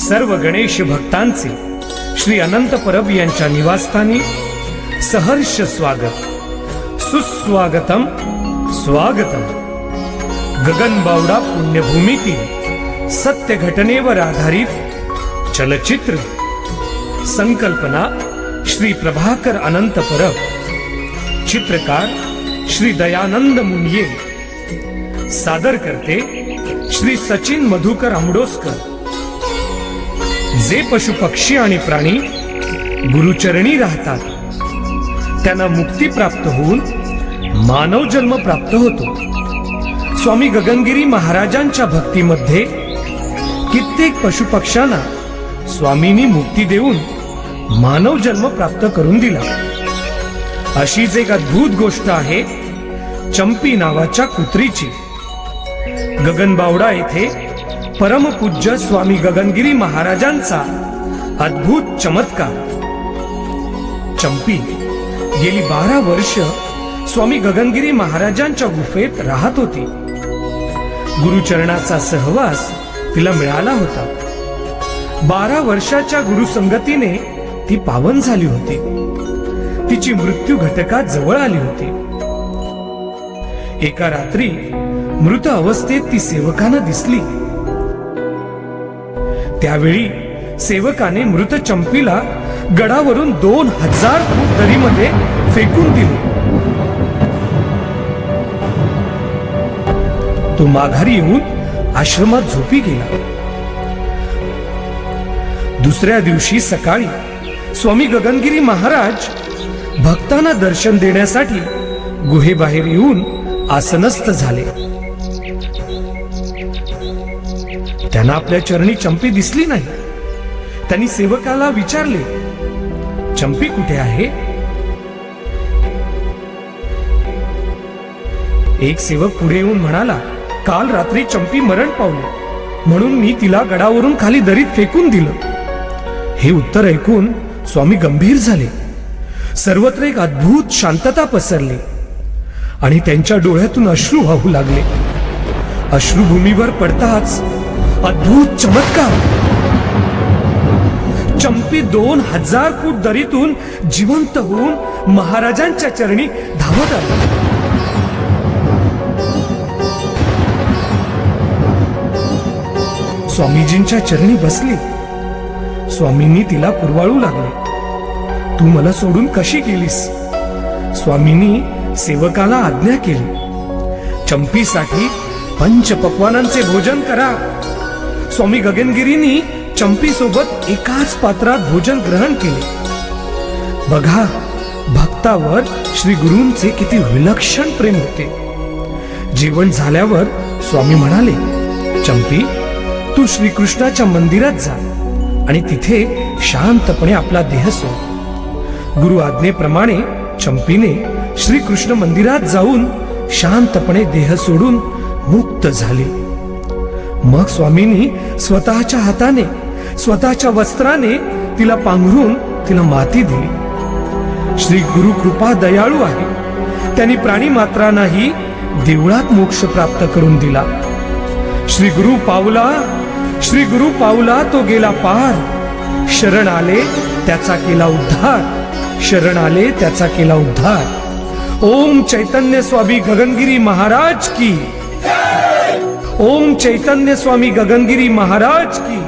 सर्व गणेश भक्तांचे श्री अनंत परब यांच्या निवासस्थानी सहर्ष स्वागत, सुस्वागतम, स्वागतम। गगनबावडा पुण्यभूमीतील सत्य घटनेवर आधारित चलचित्र, संकल्पना श्री प्रभाकर अनंत परब, चित्रकार श्री दयानंद मुनिये, सादर करते श्री सचिन मधुकर आमडोसकर। जे पशु पक्षी आणि प्राणी गुरुचरणी राहतात त्यांना मुक्ती प्राप्त होऊन मानव जन्म प्राप्त होतो। स्वामी गगनगिरी महाराजांच्या भक्तीमध्ये कित्येक पशुपक्ष्यांना स्वामींनी मुक्ती देऊन मानव जन्म प्राप्त करून दिला। अशीच एक अद्भुत गोष्ट आहे चंपी नावाच्या कुत्रीची। गगनबावडा येथे परमपूज्य स्वामी गगनगिरी महाराजांचा अद्भुत चमत्कार। चंपी गेली 12 वर्ष स्वामी गगनगिरी महाराजांच्या गुफेत राहत होती। गुरुचरणाचा सहवास तिला मिळाला होता। 12 वर्षाच्या गुरुसंगतीने ती पावन झाली होती। तिची मृत्यू घटका जवळ आली होती। एका रात्री मृत अवस्थेत ती सेवकांना दिसली। त्यावेळी सेवकाने मृत चंपीला गडावरून 2000 फूट दरीमध्ये फेकून दिले। तो माघारी येऊन आश्रमात झोपी गेला। दुसऱ्या दिवशी सकाळी स्वामी गगनगिरी महाराज भक्तांना दर्शन देण्यासाठी गुहेबाहेर येऊन आसनस्थ झाले। त्यांना आपल्या चरणी चंपी दिसली नाही। त्यांनी सेवकाला विचारले, चंपी कुठे आहे? एक सेवक पुढे येऊन म्हणाला, काल रात्री चंपी मरण पावली म्हणून मी तिला गडावरून खाली दरीत फेकून दिलं। हे उत्तर ऐकून स्वामी गंभीर झाले। सर्वत्र एक अद्भुत शांतता पसरली आणि त्यांच्या डोळ्यातून अश्रू वाहू लागले। अश्रुभूमीवर पडताच अद्भुत चमत्कार! चंपी 2000 फूट दरीतून जिवंत होऊन महाराजांच्या चरणी धावत आली। स्वामीजींच्या चरणी बसली। स्वामींनी तिला कुरवाळू लागले, तू मला सोडून कशी गेलीस? स्वामींनी सेवकाला आज्ञा केली, चंपीसाठी पंचपक्वानांचे भोजन करा। स्वामी गगनगिरींनी चंपी सोबत एकाच पात्रात भोजन ग्रहण केले। बघा, भक्तावर श्री गुरूंचे किती विलक्षण प्रेम होते। जेवण झाल्यावर स्वामी म्हणाले, चंपी, तू श्रीकृष्णाच्या मंदिरात जा आणि तिथे शांतपणे आपला देह सोड। गुरु आज्ञेप्रमाणे चंपीने श्रीकृष्ण मंदिरात जाऊन शांतपणे देह सोडून मुक्त झाली। मग स्वामींनी स्वतःच्या हाताने, स्वतःच्या वस्त्राने तिला पांघरून तिला माती दिली। श्री गुरु कृपा दयाळू आहे। त्यांनी प्राणी मात्रांनाही देवळात मोक्ष प्राप्त करून दिला। श्री गुरु पावला तो गेला पार। शरण आले त्याचा केला उद्धार। शरण आले त्याचा केला उद्धार। ओम चैतन्य स्वामी गगनगिरी महाराज की। ओम चैतन्य स्वामी गगनगिरी महाराज की।